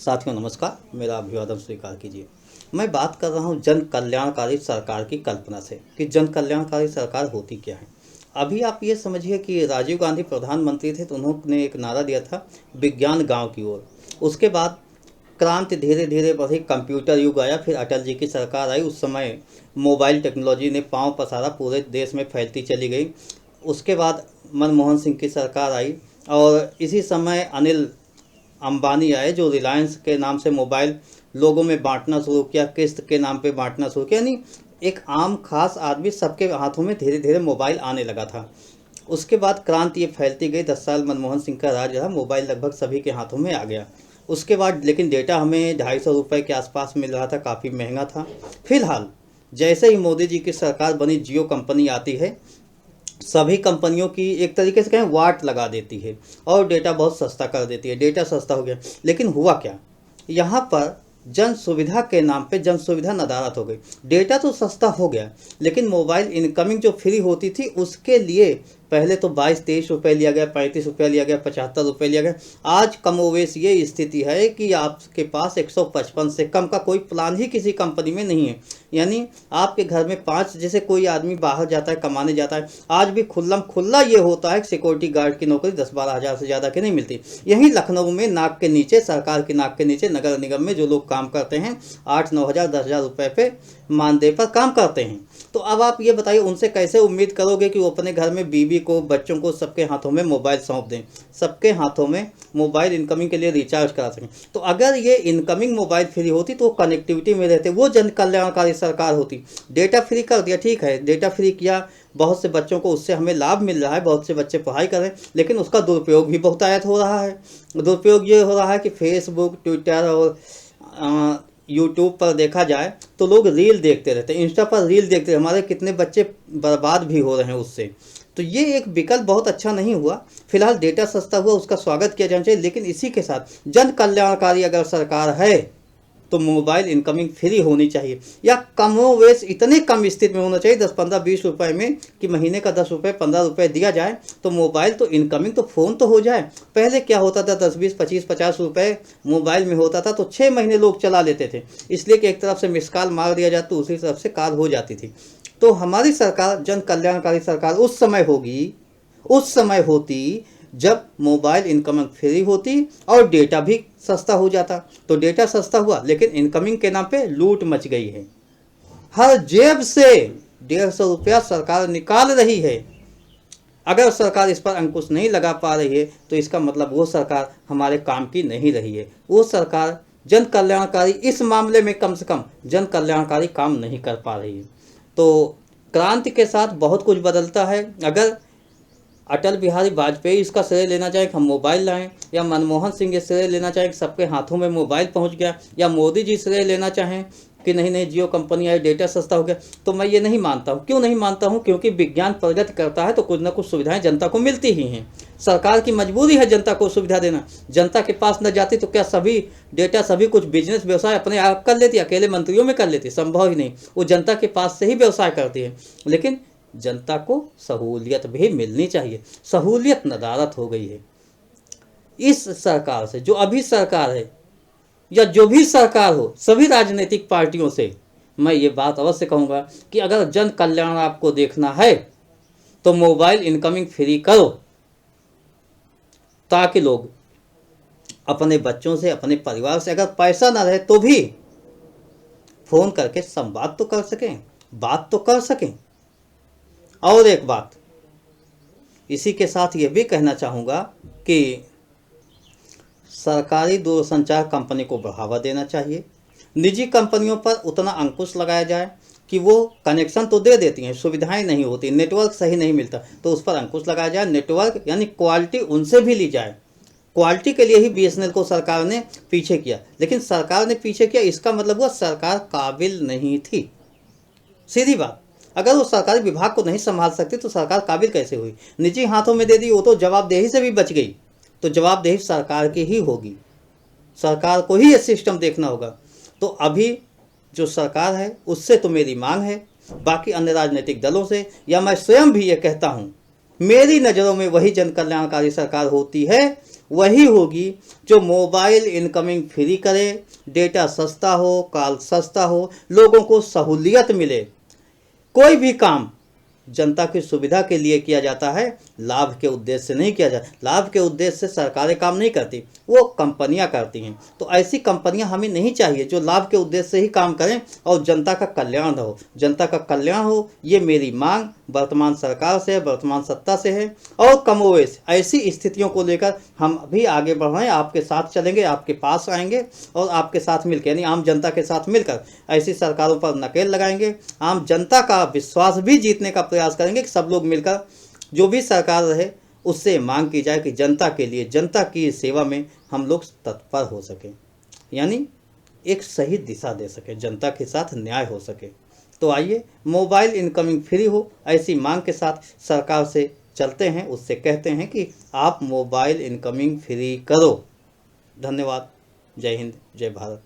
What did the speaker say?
साथियों नमस्कार, मेरा अभिवादन स्वीकार कीजिए। मैं बात कर रहा हूं जन कल्याणकारी सरकार की कल्पना से कि जन कल्याणकारी सरकार होती क्या है। अभी आप ये समझिए कि राजीव गांधी प्रधानमंत्री थे तो उन्होंने एक नारा दिया था, विज्ञान गांव की ओर। उसके बाद क्रांति धीरे धीरे बढ़ी, कंप्यूटर युग आया, फिर अटल जी की सरकार आई। उस समय मोबाइल टेक्नोलॉजी ने पांव पसारा, पूरे देश में फैलती चली गई। उसके बाद मनमोहन सिंह की सरकार आई और इसी समय अनिल अंबानी आए जो रिलायंस के नाम से मोबाइल लोगों में बांटना शुरू किया, किस्त के नाम पे बांटना शुरू किया। यानी एक आम खास आदमी सबके हाथों में धीरे धीरे मोबाइल आने लगा था। उसके बाद क्रांति ये फैलती गई। 10 साल मनमोहन सिंह का राज रहा, मोबाइल लगभग सभी के हाथों में आ गया। उसके बाद लेकिन डेटा हमें 250 रुपये के आसपास मिल रहा था, काफ़ी महंगा था। फिलहाल जैसे ही मोदी जी की सरकार बनी, जियो कंपनी आती है, सभी कंपनियों की एक तरीके से कहें वाट लगा देती है और डेटा बहुत सस्ता कर देती है। डेटा सस्ता हो गया, लेकिन हुआ क्या, यहाँ पर जन सुविधा के नाम पे जन सुविधा नदारत हो गई। डेटा तो सस्ता हो गया, लेकिन मोबाइल इनकमिंग जो फ्री होती थी उसके लिए पहले तो 22-23 रुपये लिया गया, 35 रुपये लिया गया, 75 रुपये लिया गया। आज कमोवेश ये स्थिति है कि आपके पास 155 से कम का कोई प्लान ही किसी कंपनी में नहीं है। यानी आपके घर में 5, जैसे कोई आदमी बाहर जाता है, कमाने जाता है, आज भी खुल्लम खुल्ला ये होता है सिक्योरिटी गार्ड की नौकरी 10-12 हज़ार से ज़्यादा की नहीं मिलती। यहीं लखनऊ में नाक के नीचे, सरकार की नाक के नीचे, नगर निगम में जो लोग काम करते हैं 8-9 हज़ार 10 हज़ार रुपये पे मानदेय पर काम करते हैं। तो अब आप ये बताइए, उनसे कैसे उम्मीद करोगे कि वो अपने घर में बीवी को, बच्चों को, सबके हाथों में मोबाइल सौंप दें, सबके हाथों में मोबाइल इनकमिंग के लिए रिचार्ज करा सकें। तो अगर ये इनकमिंग मोबाइल फ्री होती तो कनेक्टिविटी में रहते, वो जन कल्याणकारी सरकार होती। डेटा फ्री कर दिया, ठीक है, डेटा फ्री किया, बहुत से बच्चों को उससे हमें लाभ मिल रहा है, बहुत से बच्चे पढ़ाई कर रहे हैं, लेकिन उसका दुरुपयोग भी बहुतायत हो रहा है। दुरुपयोग ये हो रहा है कि फेसबुक, ट्विटर और यूट्यूब पर देखा जाए तो लोग रील देखते रहते हैं, इंस्टा पर रील देखते हैं। हमारे कितने बच्चे बर्बाद भी हो रहे हैं उससे। तो ये एक विकल्प बहुत अच्छा नहीं हुआ। फिलहाल डेटा सस्ता हुआ, उसका स्वागत किया जाना चाहिए, लेकिन इसी के साथ जन कल्याणकारी अगर सरकार है तो मोबाइल इनकमिंग फ्री होनी चाहिए, या कमोवेश इतने कम स्थिति में होना चाहिए 10, 15, 20 रुपये में, कि महीने का 10 रुपये, 15 रुपये दिया जाए तो मोबाइल तो इनकमिंग तो फ़ोन तो हो जाए। पहले क्या होता था, 10, 20, 25, 50 रुपये मोबाइल में होता था तो 6 महीने लोग चला लेते थे, इसलिए कि एक तरफ से मिस कॉल मार दिया जाता तो दूसरी तरफ से कॉल हो जाती थी। तो हमारी सरकार, जन कल्याणकारी सरकार उस समय होगी, उस समय होती जब मोबाइल इनकमिंग फ्री होती और डेटा भी सस्ता हो जाता। तो डेटा सस्ता हुआ, लेकिन इनकमिंग के नाम पे लूट मच गई है। हर जेब से 150 रुपया सरकार निकाल रही है। अगर सरकार इस पर अंकुश नहीं लगा पा रही है तो इसका मतलब वो सरकार हमारे काम की नहीं रही है। वो सरकार जन कल्याणकारी, इस मामले में कम से कम जन कल्याणकारी काम नहीं कर पा रही है। तो क्रांति के साथ बहुत कुछ बदलता है। अगर अटल बिहारी वाजपेयी इसका श्रेय लेना चाहे कि हम मोबाइल लाएं, या मनमोहन सिंह ये श्रेय लेना चाहें कि सबके हाथों में मोबाइल पहुंच गया, या मोदी जी श्रेय लेना चाहें कि नहीं नहीं जियो कंपनी आई, डेटा सस्ता हो गया, तो मैं ये नहीं मानता हूँ। क्यों नहीं मानता हूँ? क्योंकि विज्ञान प्रगति करता है तो कुछ ना कुछ सुविधाएं जनता को मिलती ही हैं। सरकार की मजबूरी है जनता को सुविधा देना। जनता के पास न जाती तो क्या सभी डेटा, सभी कुछ बिजनेस व्यवसाय अपने आप कर लेती? अकेले मंत्रियों में कर लेती? संभव ही नहीं। वो जनता के पास से ही व्यवसाय करती है। लेकिन जनता को सहूलियत भी मिलनी चाहिए। सहूलियत नदारत हो गई है इस सरकार से। जो अभी सरकार है या जो भी सरकार हो, सभी राजनीतिक पार्टियों से मैं ये बात अवश्य कहूँगा कि अगर जन कल्याण आपको देखना है तो मोबाइल इनकमिंग फ्री करो, ताकि लोग अपने बच्चों से, अपने परिवार से, अगर पैसा ना रहे तो भी फोन करके संवाद तो कर सकें, बात तो कर सकें। और एक बात इसी के साथ ये भी कहना चाहूँगा कि सरकारी दूरसंचार कंपनी को बढ़ावा देना चाहिए। निजी कंपनियों पर उतना अंकुश लगाया जाए कि वो कनेक्शन तो दे देती हैं, सुविधाएं नहीं होती, नेटवर्क सही नहीं मिलता, तो उस पर अंकुश लगाया जाए। नेटवर्क यानी क्वालिटी उनसे भी ली जाए। क्वालिटी के लिए ही बीएसएनएल को सरकार ने पीछे किया, लेकिन सरकार ने पीछे किया इसका मतलब हुआ सरकार काबिल नहीं थी। सीधी बात, अगर वो सरकारी विभाग को नहीं संभाल सकती तो सरकार काबिल कैसे हुई? निजी हाथों में दे दी, वो तो जवाबदेही से भी बच गई। तो जवाबदेही सरकार की ही होगी, सरकार को ही ये सिस्टम देखना होगा। तो अभी जो सरकार है उससे तो मेरी मांग है, बाकी अन्य राजनीतिक दलों से, या मैं स्वयं भी ये कहता हूँ, मेरी नज़रों में वही जन कल्याणकारी सरकार होती है वही होगी जो मोबाइल इनकमिंग फ्री करे, डेटा सस्ता हो, कॉल सस्ता हो, लोगों को सहूलियत मिले। कोई भी काम जनता की सुविधा के लिए किया जाता है, लाभ के उद्देश्य से नहीं किया जाता। लाभ के उद्देश्य से सरकारें काम नहीं करती, वो कंपनियां करती हैं। तो ऐसी कंपनियां हमें नहीं चाहिए जो लाभ के उद्देश्य से ही काम करें और जनता का कल्याण हो। जनता का कल्याण हो, ये मेरी मांग वर्तमान सरकार से, वर्तमान सत्ता से है। और कमोवेश ऐसी स्थितियों को लेकर हम भी आगे बढ़ रहे हैं, आपके साथ चलेंगे, आपके पास आएंगे और आपके साथ मिलकर, यानी आम जनता के साथ मिलकर ऐसी सरकारों पर नकेल लगाएंगे। आम जनता का विश्वास भी जीतने का प्रयास करेंगे कि सब लोग मिलकर जो भी सरकार रहे उससे मांग की जाए कि जनता के लिए, जनता की सेवा में हम लोग तत्पर हो सकें, यानी एक सही दिशा दे सके, जनता के साथ न्याय हो सके। तो आइए मोबाइल इनकमिंग फ्री हो, ऐसी मांग के साथ सरकार से चलते हैं, उससे कहते हैं कि आप मोबाइल इनकमिंग फ्री करो। धन्यवाद। जय हिंद, जय भारत।